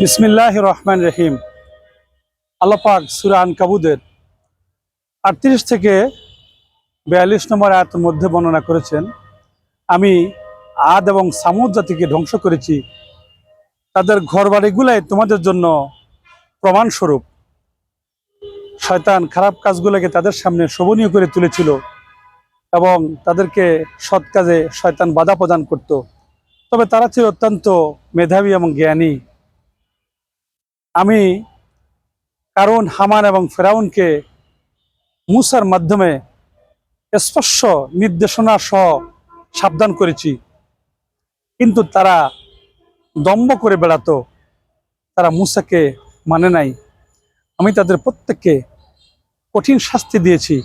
বিসমিল্লাহির রহমান রহিম। আল্লাহ পাক সূরা আনকাবুতের 38 থেকে 42 নম্বর আয়াতের মধ্যে বর্ণনা করেছেন, আমি আদ এবং সামুদ জাতিকে ধ্বংস করেছি, তাদের ঘরবাড়িগুলাই তোমাদের জন্য প্রমাণস্বরূপ। শয়তান খারাপ কাজগুলোকে তাদের সামনে শোভনীয় করে তুলেছিল এবং তাদেরকে সৎ কাজে শয়তান বাধা প্রদান করত। তবে তারা ছিল অত্যন্ত মেধাবী এবং জ্ঞানী। আমি কারণ হামান এবং ফেরাউনকে মূসার মাধ্যমে স্পষ্ট নির্দেশনা সহ সাবধান করেছি, কিন্তু তারা দম্ভ করে বেড়াতো, তারা মূসাকে মানে নাই। আমি তাদের প্রত্যেককে কঠিন শাস্তি দিয়েছি,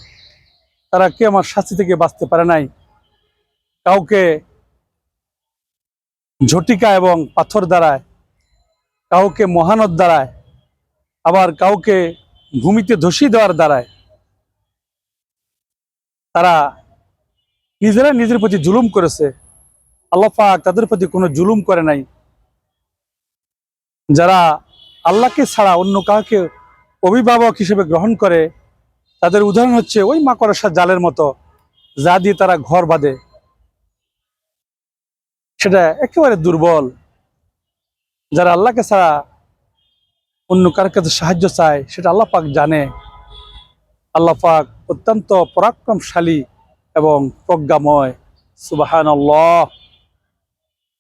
তারা কেউ আমার শাস্তি থেকে বাঁচতে পারে নাই। কাউকে ঝটিকা এবং পাথর দ্বারায়, কাউকে মহানদ দ্বারায়, আবার কাউকে ভূমিতে ধসিয়ে দেওয়ার দ্বারায় তারা নিজেরা নিজের প্রতি জুলুম করেছে। আল্লাহ পাক তাদের প্রতি কোনো জুলুম করে নাই। যারা আল্লাহকে ছাড়া অন্য কাউকে অভিভাবক হিসেবে গ্রহণ করে, তাদের উদাহরণ হচ্ছে ওই মাকড়সা জালের মতো, যা দিয়ে তারা ঘর বাঁধে, সেটা একেবারে দুর্বল। যারা আল্লাহকে ছাড়া অন্য কার কাছে সাহায্য চায়, সেটা আল্লাহ পাক জানে। আল্লাহ পাক অত্যন্ত পরাক্রমশালী এবং প্রজ্ঞাময়। সুবহানাল্লাহ।